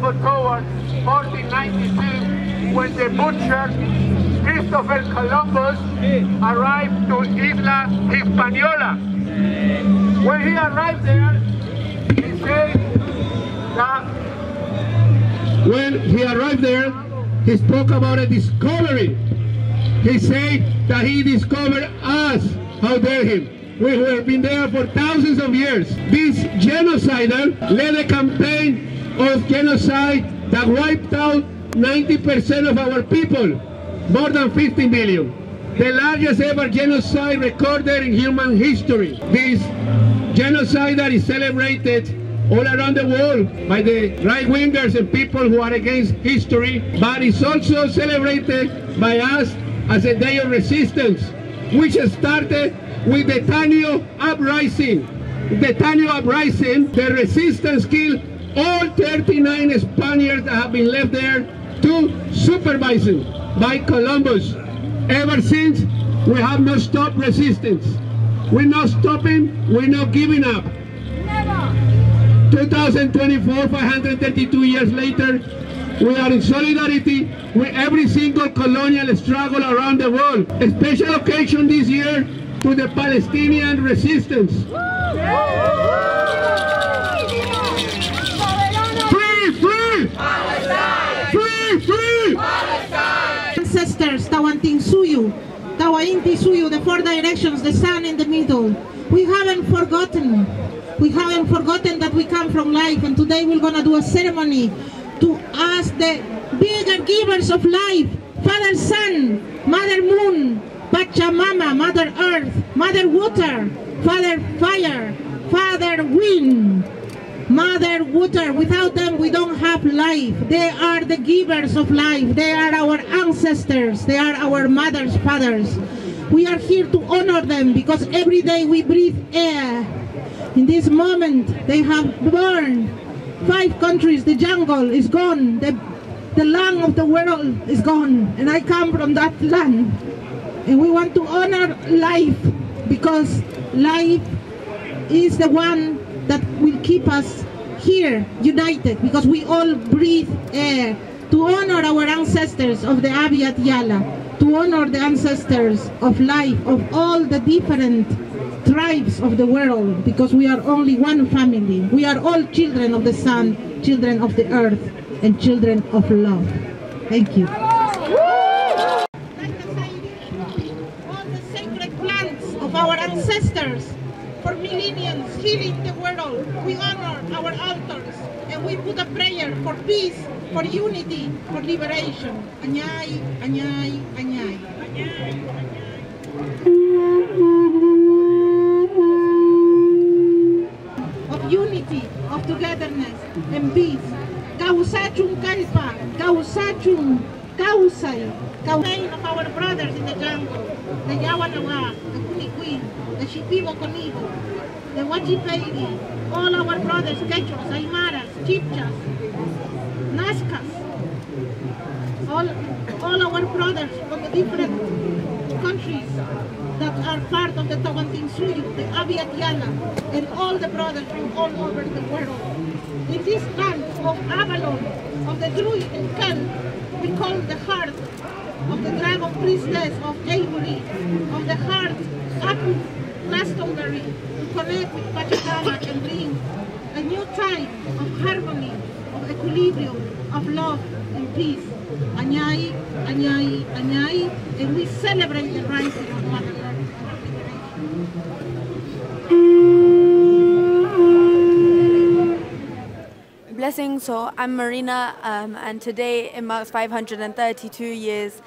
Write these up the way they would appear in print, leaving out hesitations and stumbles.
towards 1492, when the butcher Christopher Columbus arrived to Isla Hispaniola. When he arrived there, he said that when he arrived there, he spoke about a discovery. He said that he discovered us. How dare him? We have been there for thousands of years. This genocider led a campaign of genocide that wiped out 90% of our people, more than 50 million. The largest ever genocide recorded in human history. This genocide that is celebrated all around the world by the right-wingers and people who are against history, but it's also celebrated by us as a day of resistance, which started with the Tanyo Uprising. The Tanyo Uprising, the resistance killed all 39 Spaniards that have been left there to supervising by Columbus. Ever since, we have not stopped resistance. We're not stopping, we're not giving up. Never. 2024, 532 years later, we are in solidarity with every single colonial struggle around the world. A special occasion this year to the Palestinian resistance. Free, free! Palestine! Free, free! Palestine! Ancestors, tawanting suyo, tawainti suyo, the four directions, the sun in the middle. We haven't forgotten. We haven't forgotten that we come from life, and today we're going to do a ceremony to ask the bigger givers of life, Father Sun, Mother Moon, Pachamama, Mother Earth, Mother Water, Father Fire, Father Wind, Mother Water. Without them, we don't have life. They are the givers of life. They are our ancestors. They are our mothers, fathers. We are here to honor them because every day we breathe air. In this moment, they have burned 5 countries. The jungle is gone. The land of the world is gone. And I come from that land. And we want to honor life because life is the one that will keep us here united, because we all breathe air. To honor our ancestors of the Abiyat Yala, to honor the ancestors of life, of all the different tribes of the world, because we are only one family. We are all children of the sun, children of the earth, and children of love. Thank you. All the sacred plants of our ancestors for millenniums healing the world. We honor our altars and we put a prayer for peace, for unity, for liberation. Anyay, anyay, anyay. Of unity, of togetherness and peace. Kausachum kalpa, kausachum kausay. Kausay of our brothers in the jungle, the Yawanawa, the Kuliquin, the Shipibo Conigo, the Wachipegi, all our brothers, Quechuas, Aymaras, Chipchas, Nazcas, all our brothers from the different countries that are part of the Tawantinsuyu, the Abiyat Yala, and all the brothers from all over the world. In this land of Avalon, of the Druid and Kel, we call the heart of the dragon priestess of Avery, of the heart Apu Glastonbury, to connect with Pachamama and bring a new type of harmony, of equilibrium, of love and peace. Anyay, anyay, anyay, and we celebrate the rising of Mother Earth. Blessings. So I'm Marina, and today it marks 532 years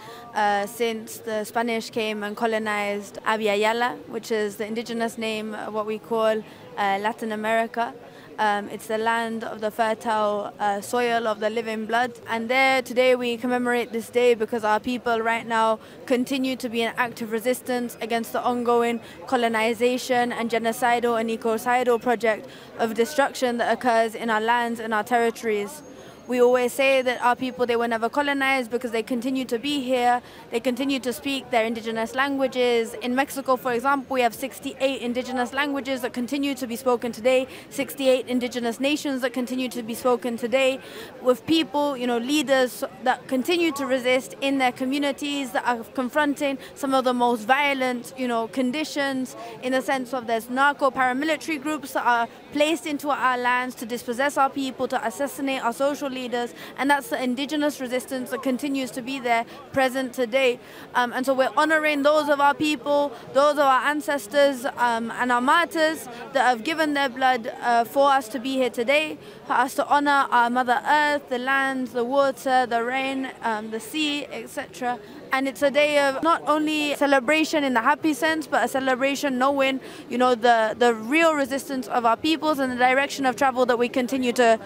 since the Spanish came and colonized Abya Yala, which is the indigenous name, what we call Latin America. It's the land of the fertile soil of the living blood. And there today we commemorate this day because our people right now continue to be in active resistance against the ongoing colonization and genocidal and ecocidal project of destruction that occurs in our lands and our territories. We always say that our people, they were never colonized because they continue to be here. They continue to speak their indigenous languages. In Mexico, for example, we have 68 indigenous languages that continue to be spoken today, 68 indigenous nations that continue to be spoken today, with people, you know, leaders that continue to resist in their communities, that are confronting some of the most violent, you know, conditions, in the sense of there's narco paramilitary groups that are placed into our lands to dispossess our people, to assassinate our social leaders, and that's the indigenous resistance that continues to be there, present today. And so we're honoring those of our people, those of our ancestors and our martyrs that have given their blood for us to be here today, for us to honor our Mother Earth, the land, the water, the rain, the sea, etc. And it's a day of not only celebration in the happy sense, but a celebration knowing, you know, the real resistance of our peoples and the direction of travel that we continue to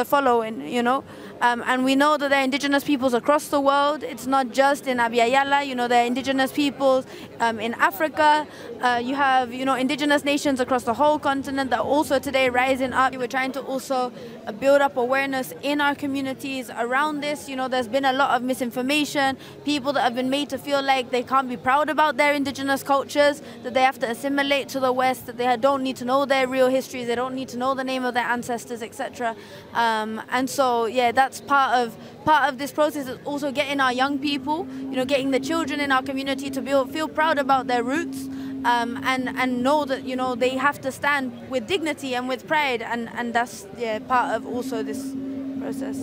follow in, you know. And we know that there are indigenous peoples across the world. It's not just in Abya Yala, you know, there are indigenous peoples in Africa. You have, you know, indigenous nations across the whole continent that are also today rising up. We're trying to also build up awareness in our communities around this. You know, there's been a lot of misinformation, people that have been made to feel like they can't be proud about their indigenous cultures, that they have to assimilate to the West, that they don't need to know their real histories, they don't need to know the name of their ancestors, etc. And so, yeah, that's part of this process is also getting our young people, you know, getting the children in our community to feel proud about their roots, and know that, you know, they have to stand with dignity and with pride, and that's, yeah, part of also this process.